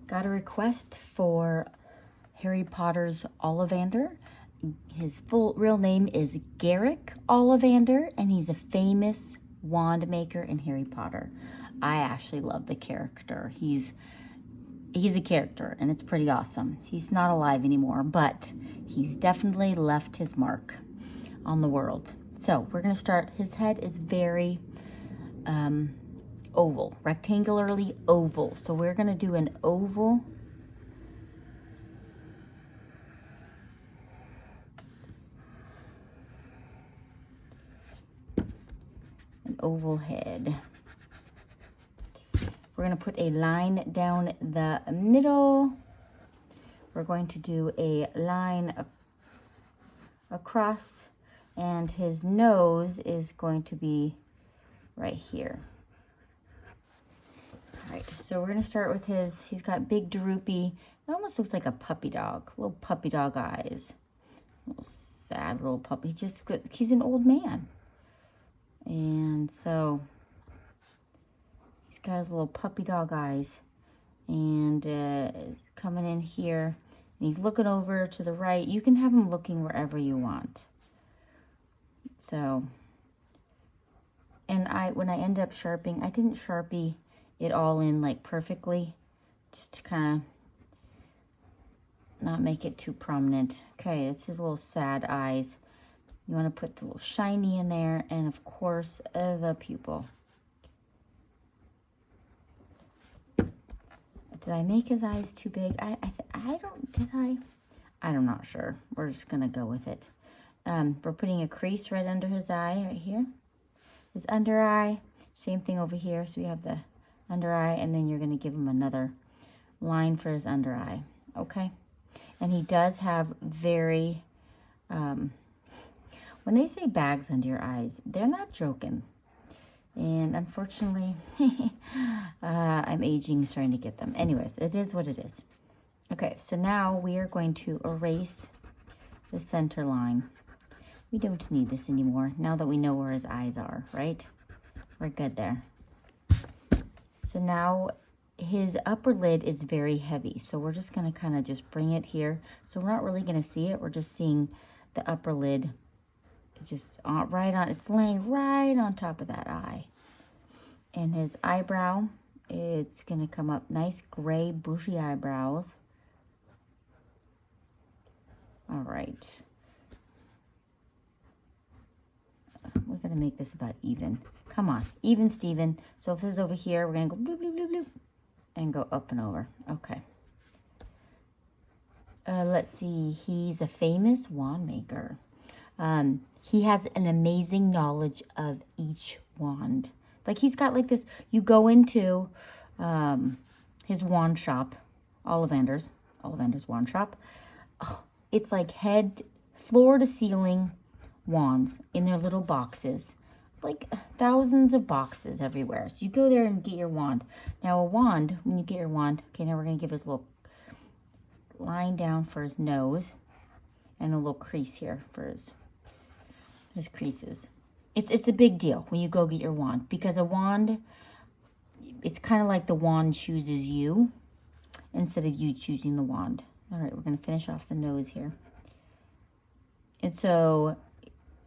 got a request for Harry Potter's Ollivander. His full real name is Garrick Ollivander, and he's a famous wand maker in Harry Potter. I actually love the character. He's a character, and it's pretty awesome. He's not alive anymore, but he's definitely left his mark on the world. So we're going to start. His head is very oval, rectangularly oval. So we're going to do an oval. An oval head. We're going to put a line down the middle. We're going to do a line across, and his nose is going to be right here. All right, so we're going to start with he's got big droopy, it almost looks like a puppy dog, little puppy dog eyes. Little sad little puppy. He's an old man. And so he's got his little puppy dog eyes, and coming in here, and he's looking over to the right. You can have him looking wherever you want. So, and when I ended up sharpening, I didn't Sharpie it all in like perfectly, just to kind of not make it too prominent. Okay, it's his little sad eyes. You want to put the little shiny in there, and of course, the pupil. Did I make his eyes too big? I'm not sure. We're just going to go with it. We're putting a crease right under his eye, right here. His under eye, same thing over here. So we have the under eye, and then you're going to give him another line for his under eye. Okay? And he does have very, when they say bags under your eyes, they're not joking. And unfortunately, I'm aging, starting to get them. Anyways, it is what it is. Okay, so now we are going to erase the center line. We don't need this anymore now that we know where his eyes are, right? We're good there. So now his upper lid is very heavy. So we're just going to kind of just bring it here. So we're not really going to see it. We're just seeing the upper lid. It's just it's laying right on top of that eye. And his eyebrow, it's going to come up nice gray bushy eyebrows. All right. We're going to make this about even. Come on, even Steven. So if this is over here, we're going to go bloop, bloop, bloop, bloop, and go up and over. Okay. Let's see. He's a famous wand maker. He has an amazing knowledge of each wand. Like he's got like this, you go into his wand shop, Ollivander's wand shop. Oh, it's like floor to ceiling wands in their little boxes, like thousands of boxes everywhere. So you go there and get your wand. Now a wand, when you get your wand, okay, now we're going to give his little line down for his nose and a little crease here for his creases. It's a big deal when you go get your wand, because a wand, it's kind of like the wand chooses you instead of you choosing the wand. All right, we're going to finish off the nose here. And so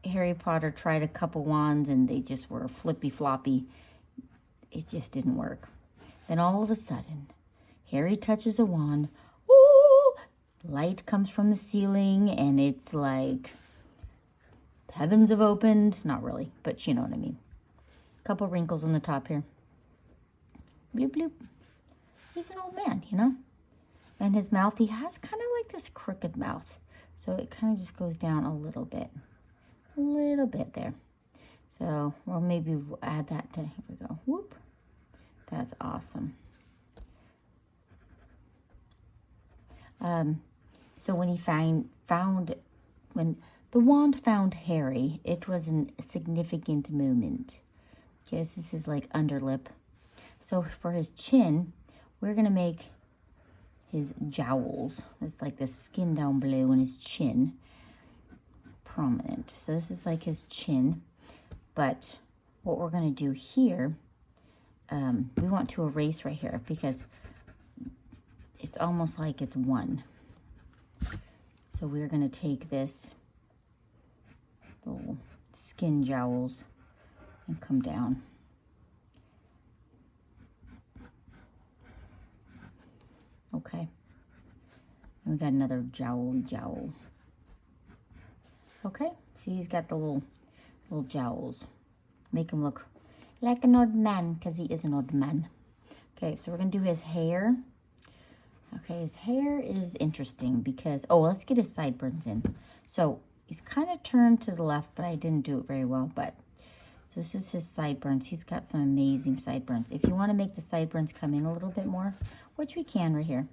Harry Potter tried a couple wands and they just were flippy floppy. It just didn't work. Then all of a sudden, Harry touches a wand. Ooh, light comes from the ceiling, and it's like heavens have opened. Not really, but you know what I mean. Couple wrinkles on the top here. Bloop, bloop. He's an old man, you know? And his mouth, he has kind of like this crooked mouth. So it kind of just goes down a little bit. A little bit there. So, well, maybe we'll add that to, here we go. Whoop. That's awesome. So when he when the wand found Harry, it was a significant moment. Okay, this is his like underlip. So for his chin, we're going to make his jowls. It's like the skin down below on his chin prominent. So this is like his chin. But what we're going to do here, we want to erase right here, because it's almost like it's one. So we're going to take this little skin jowls and come down. Okay. And we got another jowl. Okay. See, he's got the little jowls. Make him look like an old man, because he is an old man. Okay, so we're going to do his hair. Okay, his hair is interesting because, oh, let's get his sideburns in. So he's kind of turned to the left, but I didn't do it very well. But so this is his sideburns. He's got some amazing sideburns. If you want to make the sideburns come in a little bit more, which we can right here,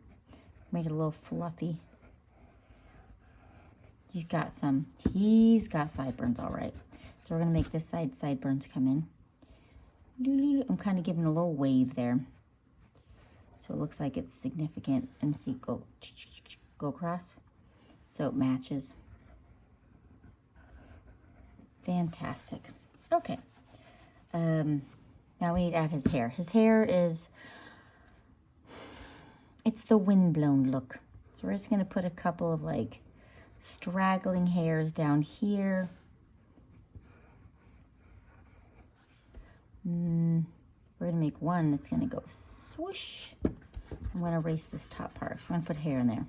make it a little fluffy. He's got sideburns, all right. So we're going to make this sideburns come in. I'm kind of giving a little wave there. So it looks like it's significant. And see, go across. So it matches. Fantastic. Okay. Now we need to add his hair. His hair is, it's the windblown look. So we're just going to put a couple of like straggling hairs down here. We're going to make one that's going to go swoosh. I'm going to erase this top part. So I'm going to put hair in there.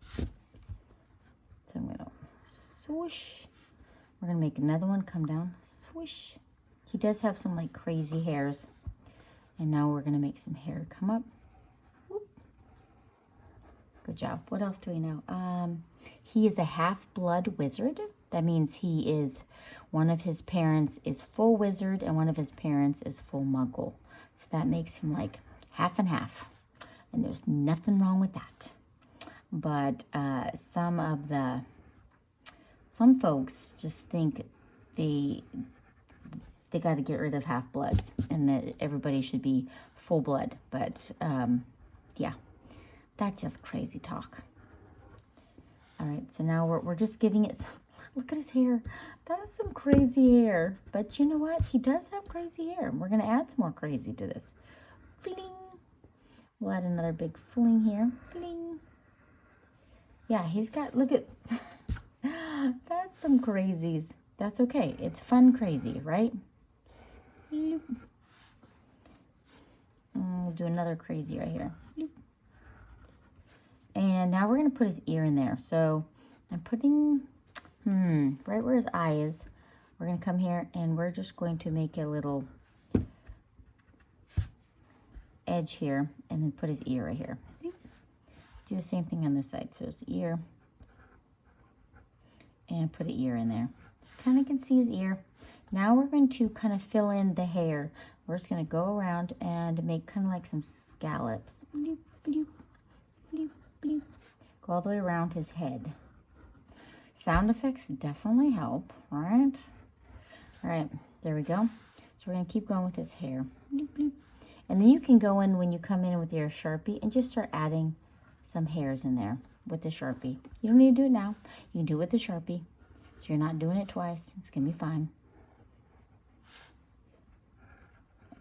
So I'm going to swoosh. We're going to make another one come down. Swoosh. He does have some like crazy hairs. And now we're going to make some hair come up. Whoop. Good job. What else do we know? He is a half-blood wizard. That means one of his parents is full wizard and one of his parents is full muggle. So that makes him like half and half. And there's nothing wrong with that. But some folks just think they got to get rid of half-bloods and that everybody should be full blood. But yeah, that's just crazy talk. All right, so now we're just giving it, look at his hair. That is some crazy hair. But you know what? He does have crazy hair. We're going to add some more crazy to this. Fling. We'll add another big fling here. Fling. Yeah, he's got, look at, that's some crazies. That's okay. It's fun crazy, right? We'll do another crazy right here. And now we're going to put his ear in there. So I'm putting, right where his eye is, we're going to come here and we're just going to make a little edge here and then put his ear right here. Do the same thing on this side. Put his ear and put an ear in there. Kind of can see his ear. Now we're going to kind of fill in the hair. We're just going to go around and make kind of like some scallops. Bloop, bloop, bloop, bloop. Go all the way around his head. Sound effects definitely help, right? All right, there we go. So we're going to keep going with his hair. Bloop, bloop. And then you can go in when you come in with your Sharpie and just start adding some hairs in there with the Sharpie. You don't need to do it now. You can do it with the Sharpie. So you're not doing it twice. It's going to be fine.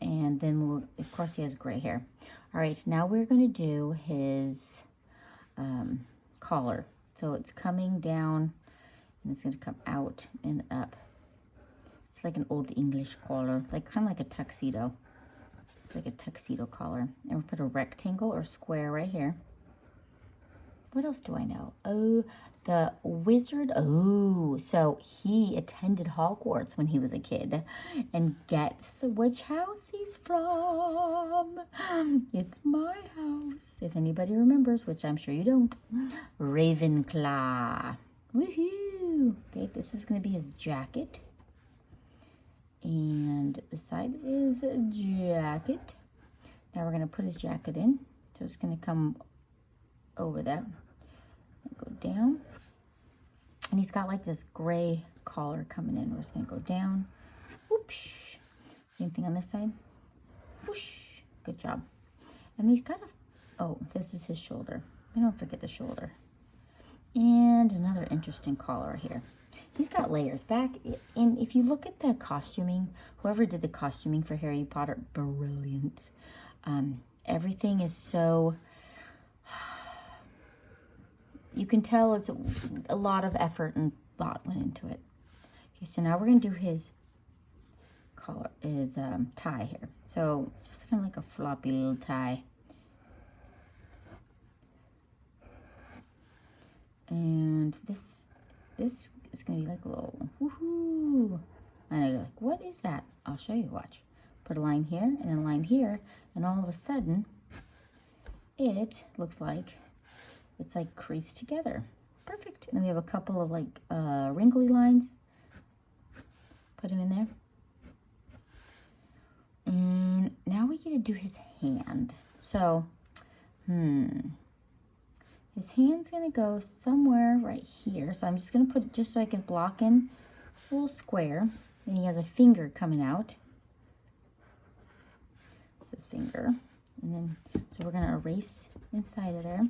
And then of course, he has gray hair. All right, now we're going to do his collar. So it's coming down and it's going to come out and up. It's like an old English collar, like kind of like a tuxedo. It's like a tuxedo collar. And we'll put a rectangle or square right here. What else do I know? Oh, the wizard. Oh, so he attended Hogwarts when he was a kid. And guess which house he's from? It's my house. If anybody remembers, which I'm sure you don't. Ravenclaw. Woohoo! Okay, this is going to be his jacket. And the side is a jacket. Now we're going to put his jacket in. So it's going to come over there. Go down. And he's got like this gray collar coming in. We're just going to go down. Whoosh. Same thing on this side. Whoosh. Good job. And he's got this is his shoulder. Don't forget the shoulder. And another interesting collar here. He's got layers back. And if you look at the costuming, whoever did the costuming for Harry Potter, brilliant. everything is so, you can tell it's a lot of effort and thought went into it. Okay, so now we're going to do his collar, his tie here. So it's just kind of like a floppy little tie. And this is going to be like a little woohoo. I know you're like, what is that? I'll show you, watch. Put a line here and a line here, and all of a sudden, it looks like it's like creased together. Perfect. And then we have a couple of like wrinkly lines. Put them in there. And now we get to do his hand. So, his hand's gonna go somewhere right here. So I'm just gonna put it just so I can block in a little square. Then he has a finger coming out. It's his finger. And then, so we're gonna erase inside of there.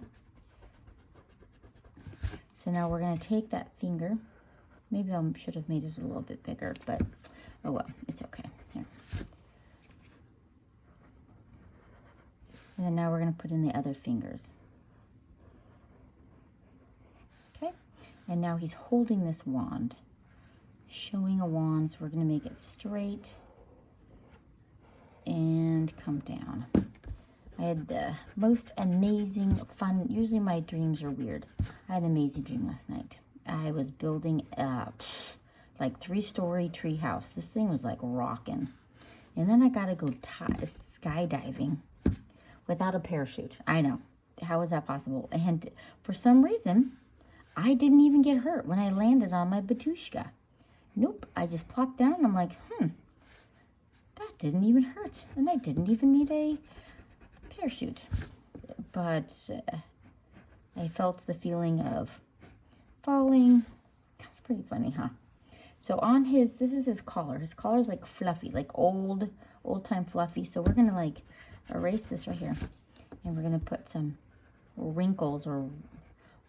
So now we're gonna take that finger. Maybe I should have made it a little bit bigger, but oh well, it's okay. Here. And then now we're gonna put in the other fingers. Okay, and now he's holding this wand, showing a wand, so we're gonna make it straight and come down. I had the most amazing fun. Usually my dreams are weird. I had an amazing dream last night. I was building a like 3-story tree house. This thing was like rocking. And then I gotta go skydiving without a parachute. I know. How is that possible? And for some reason, I didn't even get hurt when I landed on my batushka. Nope. I just plopped down and I'm like, that didn't even hurt. And I didn't even need a parachute. But I felt the feeling of falling. That's pretty funny, huh? So on his, this is his collar. His collar is like fluffy, like old time fluffy. So we're going to like erase this right here. And we're going to put some wrinkles or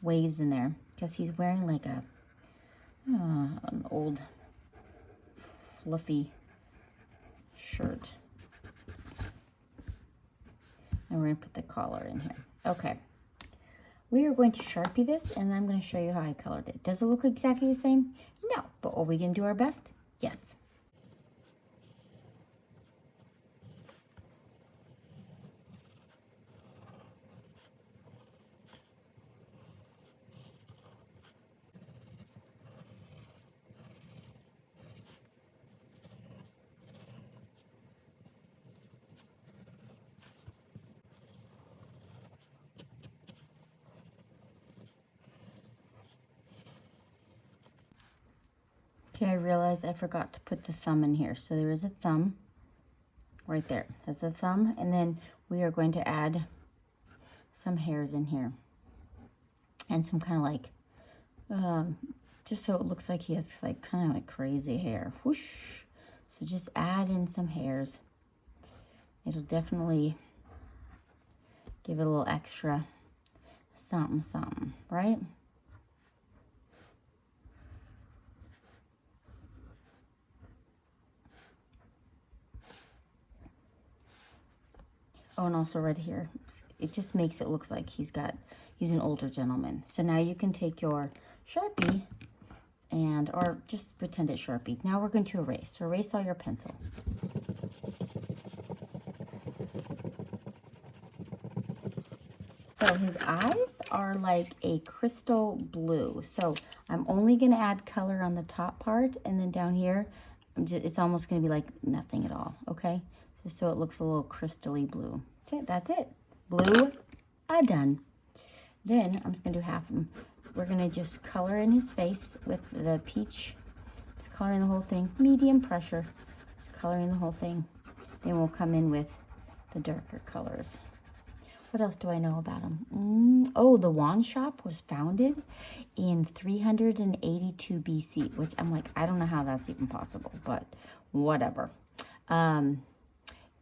waves in there. Because he's wearing like an old fluffy shirt. And we're going to put the collar in here. Okay. We are going to Sharpie this, and I'm going to show you how I colored it. Does it look exactly the same? No. But are we going to do our best? Yes. Okay, I realized I forgot to put the thumb in here. So there is a thumb right there. That's the thumb. And then we are going to add some hairs in here. And some kind of like, just so it looks like he has like kind of like crazy hair. Whoosh. So just add in some hairs. It'll definitely give it a little extra something, right? Oh, and also right here, it just makes it look like he's an older gentleman. So now you can take your Sharpie or just pretend it's Sharpie. Now we're going to erase. So erase all your pencil. So his eyes are like a crystal blue. So I'm only going to add color on the top part, and then down here, it's almost going to be like nothing at all, okay? Just so it looks a little crystally blue. Okay, that's it. Blue, done. Then I'm just going to do half of them. We're going to just color in his face with the peach. Just coloring the whole thing. Medium pressure. Just coloring the whole thing. Then we'll come in with the darker colors. What else do I know about him? Oh, the wand shop was founded in 382 BC, which I'm like, I don't know how that's even possible, but whatever.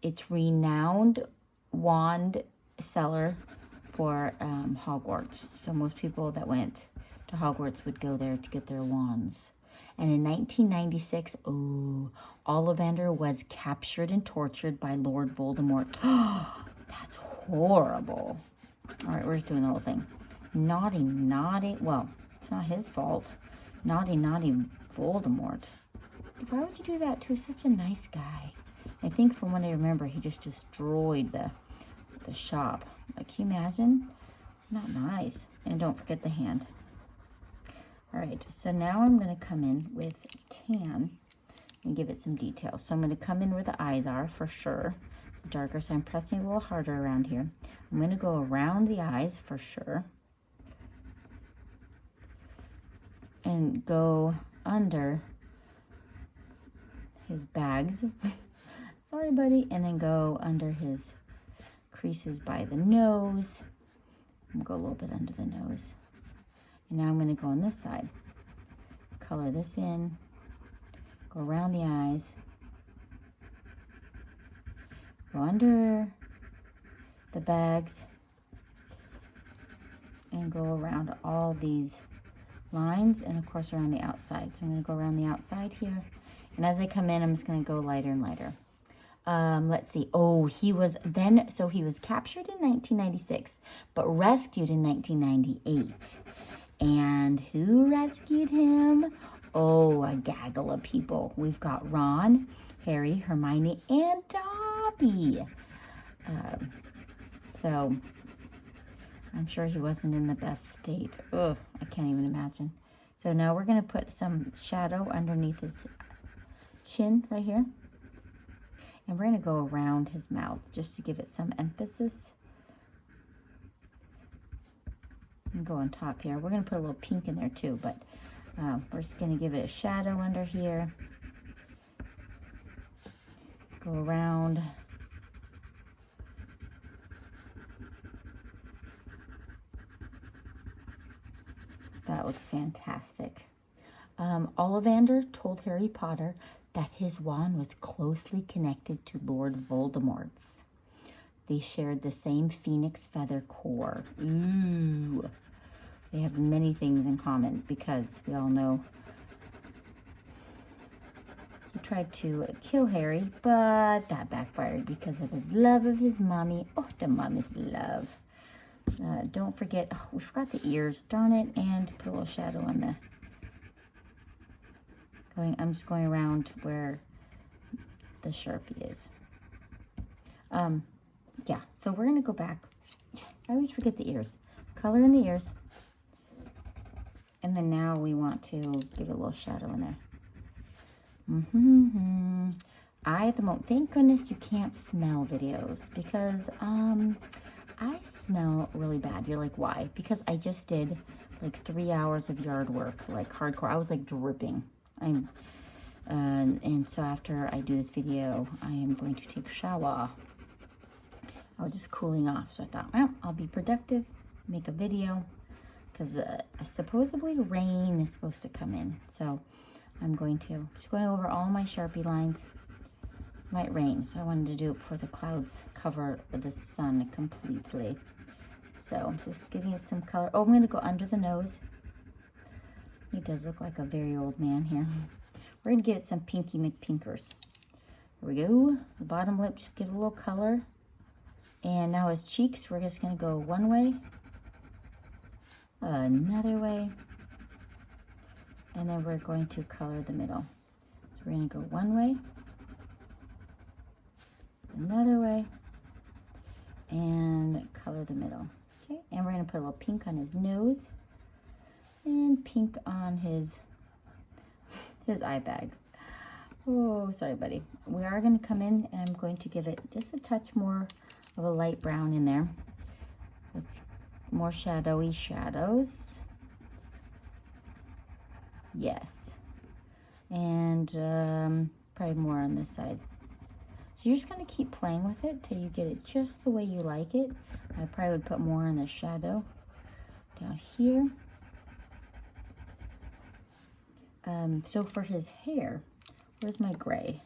It's renowned wand seller for Hogwarts. So most people that went to Hogwarts would go there to get their wands. And in 1996, Ollivander was captured and tortured by Lord Voldemort. That's horrible. horrible. All right, we're just doing the whole thing. Naughty, naughty. Well, it's not his fault. Naughty, naughty Voldemort. Why would you do that to such a nice guy? I think from what I remember, he just destroyed the shop. Like, can you imagine? Not nice. And don't forget the hand. All right, so now I'm going to come in with tan and give it some detail. So I'm going to come in where the eyes are for sure. It's darker, so I'm pressing a little harder around here. I'm going to go around the eyes for sure. And go under his bags. Sorry, buddy. And then go under his creases by the nose. I'm going to go a little bit under the nose. And now I'm going to go on this side. Color this in. Go around the eyes. Go under the bags. And go around all these lines. And of course around the outside. So I'm going to go around the outside here. And as I come in, I'm just going to go lighter and lighter. Let's see. Oh, he was captured in 1996, but rescued in 1998. And who rescued him? Oh, a gaggle of people. We've got Ron, Harry, Hermione, and Dobby. So I'm sure he wasn't in the best state. Ugh, I can't even imagine. So now we're going to put some shadow underneath his chin right here. And we're going to go around his mouth just to give it some emphasis. And go on top here. We're going to put a little pink in there too, but we're just going to give it a shadow under here. Go around. That looks fantastic. Ollivander told Harry Potter that his wand was closely connected to Lord Voldemort's. They shared the same phoenix feather core. Ooh. They have many things in common because we all know he tried to kill Harry, but that backfired because of his love of his mommy. Oh, the mommy's love. Don't forget, oh, we forgot the ears, darn it, and put a little shadow on the... I'm just going around where the Sharpie is. Yeah, so we're going to go back. I always forget the ears. Color in the ears. And then now we want to give it a little shadow in there. I, at the moment, thank goodness you can't smell videos because I smell really bad. You're like, why? Because I just did like 3 hours of yard work, like hardcore. I was like dripping. And so after I do this video, I am going to take a shower. I was just cooling off. So I thought, well, I'll be productive, make a video, because supposedly rain is supposed to come in. So I'm just going over all my Sharpie lines. It might rain, so I wanted to do it before the clouds cover the sun completely. So I'm just giving it some color. Oh, I'm going to go under the nose. He does look like a very old man here. We're going to give it some Pinky McPinkers. Here we go. The bottom lip, just give it a little color. And now his cheeks, we're just going to go one way, another way, and then we're going to color the middle. So we're going to go one way, another way, and color the middle. Okay, and we're going to put a little pink on his nose and pink on his eye bags. Oh, sorry, buddy. We are going to come in and I'm going to give it just a touch more of a light brown in there. Let's more shadowy shadows. Yes. And probably more on this side. So you're just going to keep playing with it till you get it just the way you like it. I probably would put more in the shadow down here. So for his hair, where's my gray?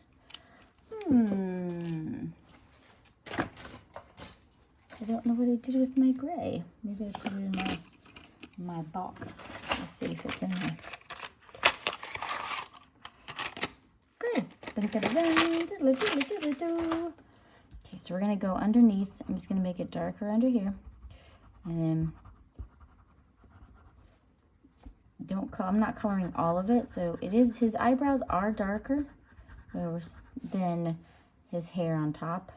I don't know what I did with my gray. Maybe I put it in my box. Let's see if it's in there. Good. Okay, so we're going to go underneath. I'm just going to make it darker under here. And then I'm not coloring all of it. So his eyebrows are darker than his hair on top.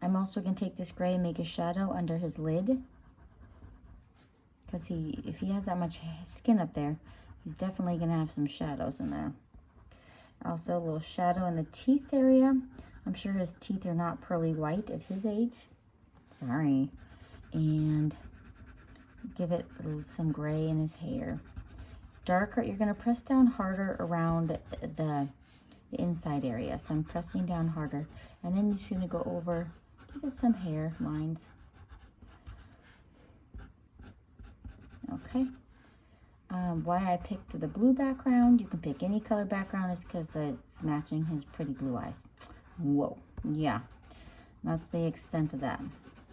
I'm also going to take this gray and make a shadow under his lid. Because if he has that much skin up there, he's definitely going to have some shadows in there. Also a little shadow in the teeth area. I'm sure his teeth are not pearly white at his age. Sorry. And give it some gray in his hair. Darker, you're going to press down harder around the inside area. So I'm pressing down harder. And then you're just going to go over, give it some hair lines. Okay. Why I picked the blue background, you can pick any color background, is because it's matching his pretty blue eyes. Whoa, yeah, that's the extent of that.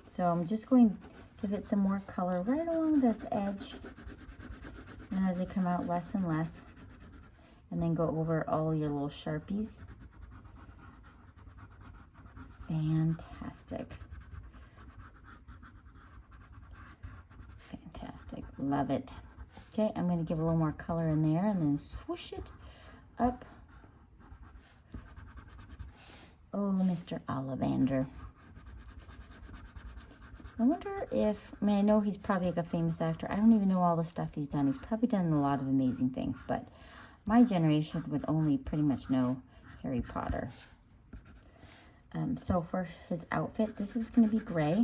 So I'm just going to give it some more color right along this edge, and as they come out less and less, and then go over all your little Sharpies. Fantastic. Fantastic, love it. Okay, I'm going to give a little more color in there and then swoosh it up. Oh, Mr. Ollivander. I wonder if, I know he's probably like a famous actor. I don't even know all the stuff he's done. He's probably done a lot of amazing things, but my generation would only pretty much know Harry Potter. So for his outfit, this is going to be gray.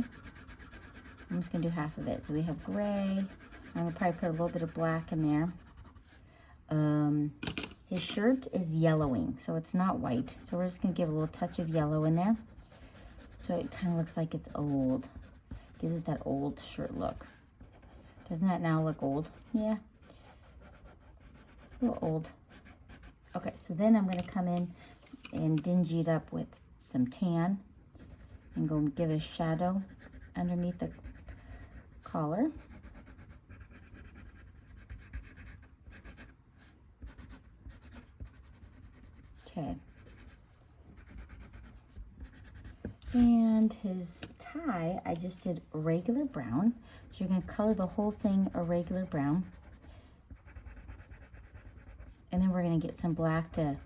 I'm just going to do half of it. So we have gray. I'm going to probably put a little bit of black in there. His shirt is yellowing, so it's not white. So we're just going to give a little touch of yellow in there. So it kind of looks like it's old. Gives it that old shirt look. Doesn't that now look old? Yeah. A little old. Okay, so then I'm going to come in and dingy it up with some tan. And go give a shadow underneath the collar. Okay. And his tie, I just did regular brown. So you're going to color the whole thing a regular brown. And then we're going to get some black to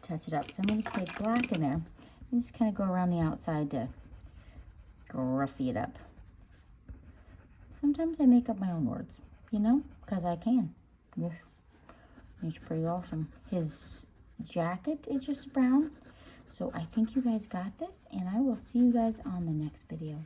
touch it up. So I'm going to take black in there and just kind of go around the outside to gruffy it up. Sometimes I make up my own words, you know, because I can. Yes. It's pretty awesome. His jacket is just brown. So I think you guys got this, and I will see you guys on the next video.